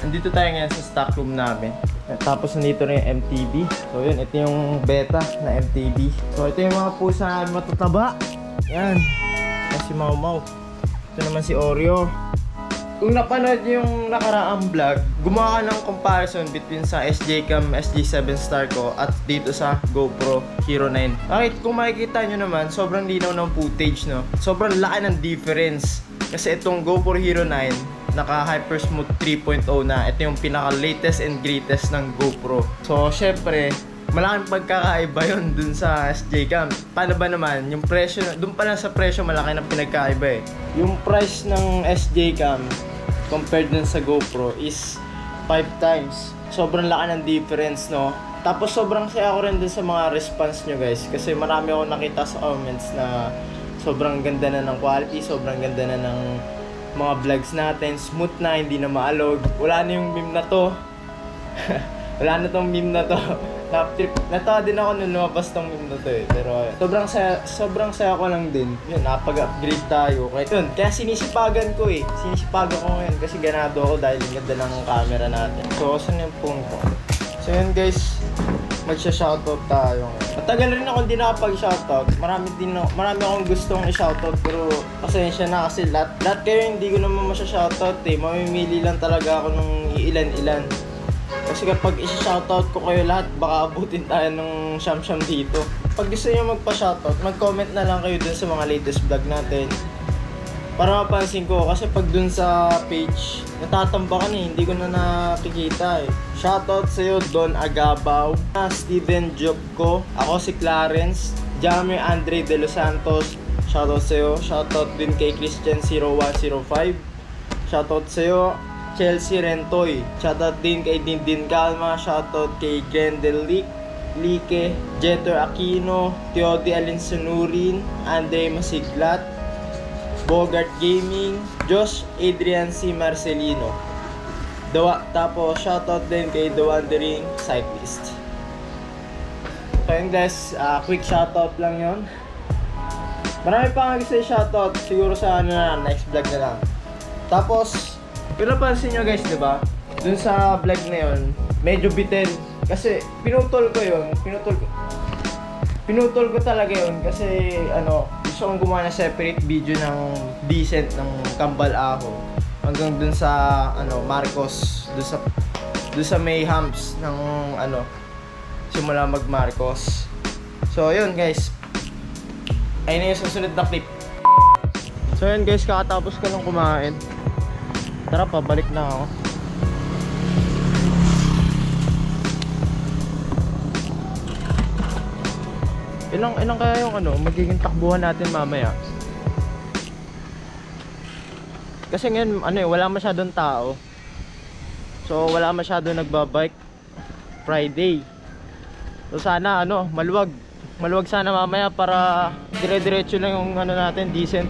nandito tayo ngayon sa stock room namin. Tapos nandito na yung MTV. So yun, ito yung beta na MTV. So ito yung mga pusa namin matataba. Yan. Kasi Mau Mau. Ito naman si Oreo. Kung napanood yung nakaraang vlog, gumawa ka ng comparison between sa SJ-Cam SG7 Star ko at dito sa GoPro Hero 9. Bakit? Kung makikita nyo naman, sobrang linaw ng footage, no? Sobrang laki ng difference. Kasi itong GoPro Hero 9, naka Hypersmooth 3.0 na. Ito yung pinaka latest and greatest ng GoPro. So, syempre, malaking pagkakaiba yun dun sa SJ-Cam. Paano ba naman? Yung presyo, dun pa lang sa presyo, malaki ng pinagkaiba eh. Yung price ng SJ-Cam compared dun sa GoPro is 5 times. Sobrang laki ng difference, no? Tapos sobrang saya ko rin dun sa mga response nyo guys. Kasi marami akong nakita sa comments na sobrang ganda na ng quality, sobrang ganda na ng mga vlogs natin. Smooth na, hindi na maalog. Wala na yung meme na to. Wala na tong meme na to. Natawa din ako nung lumabas tong meme na to eh. Pero sobrang saya ko lang din. Yun, napag-upgrade tayo. Kaya sinisipagan ko eh. Sinisipagan ko ngayon kasi ganado ako dahil yung ganda ng camera natin. So, saan yung phone ko? So yun guys, magsha-shoutout tayo ngayon. Matagal rin ako hindi nakapag-shoutout. Marami akong gustong i-shoutout pero pasensya na kasi lahat kayo hindi ko naman masya-shoutout eh. Mamimili lang talaga ako ng ilan-ilan. Kasi kapag isi-shoutout ko kayo lahat, baka abutin tayo ng siyam-siyam dito. Pag gusto nyo magpa-shoutout, mag-comment na lang kayo dun sa mga latest vlog natin. Para mapansin ko, kasi pag dun sa page, natatambakan eh, hindi ko na nakikita eh. Shoutout sa'yo, Don Agabaw, Steven Jobco, ako si Clarence, Jamie Andre De Los Santos, shoutout sa'yo. Shoutout din kay Christian0105, shoutout sa'yo. Chelsea Rentoy, shoutout din kay Dindin Calma, shoutout kay Grendel Like, Jeter Aquino, Teodi Alinsanurin, Andre Masiglat, Bogart Gaming, Josh Adrian C. Marcelino. Tapos shoutout din kay The Wandering Cyclist. So yun guys, quick shoutout lang yon. Marami pa nga gusto i-shoutout, siguro sa next vlog na lang. Tapos pero napansin nyo guys, diba? Dun sa vlog na yun, medyo bitin. Kasi pinutol ko yun. Pinutol ko talaga yun. Kasi gusto kong gumawa na separate video ng decent ng Kambal Aho. Hanggang dun sa Marcos. Dun sa may humps ng simula mag Marcos. So yun guys. Ayun na yung susunod na clip. So yun guys, kakatapos ko lang kumain. Tara, pabalik na ako. Ilang kaya yung magiging takbuhan natin mamaya? Kasi ngayon wala masyadong tao. So wala masyadong nagbabike. Friday. So sana maluwag. Maluwag sana mamaya para dire-diretso lang yung natin, decent.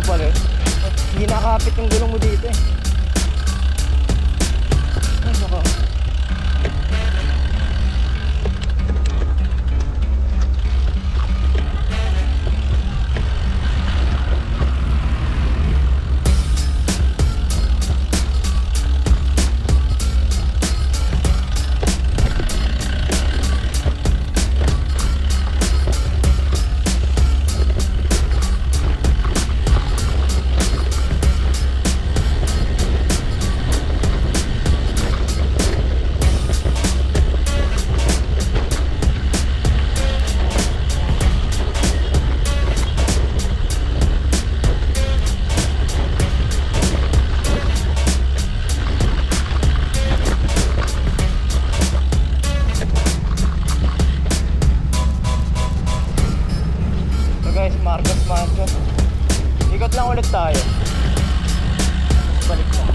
pala eh. Hindi nakakapit yung gulong mo dito eh. Ano ka? Guys, Marcos Mansion. Ikot lang ulit tayo. Balik na.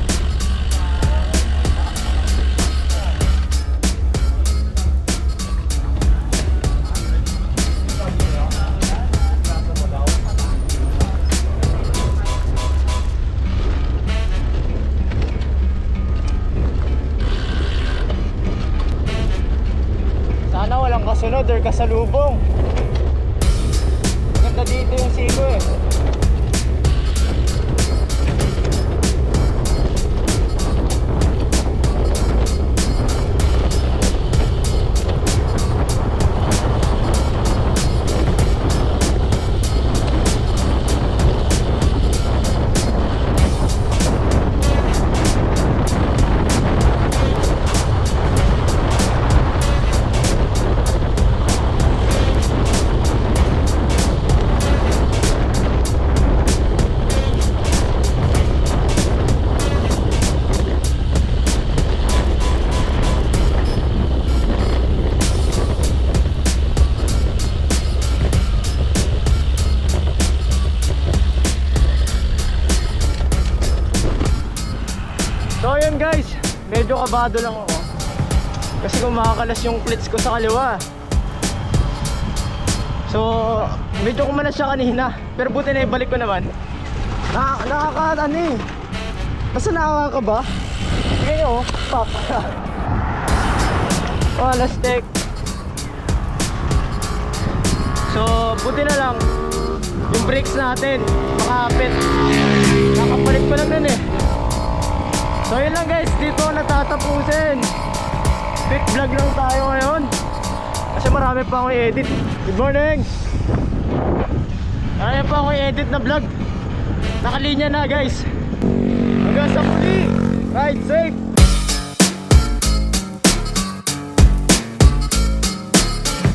Sana walang kasunod or kasalubong. Ganda dito yung siko eh. So yun guys, medyo kabado lang ako kasi kung makakalas yung clits ko sa kaliwa. So medyo kumalas siya kanina, pero buti na ibalik ko naman. Nakakaano eh. Basta nakaka ka ba? Sige o, pop. Oh, last take. So buti na lang yung brakes natin makapit. Nakapalit pa lang nun eh. So yun lang guys, dito natatapusin. Quick vlog lang tayo ngayon kasi marami pa akong i-edit. Good morning. Marami pa akong i-edit na vlog. Nakalinya na guys. Hanggang sa muli. Ride safe.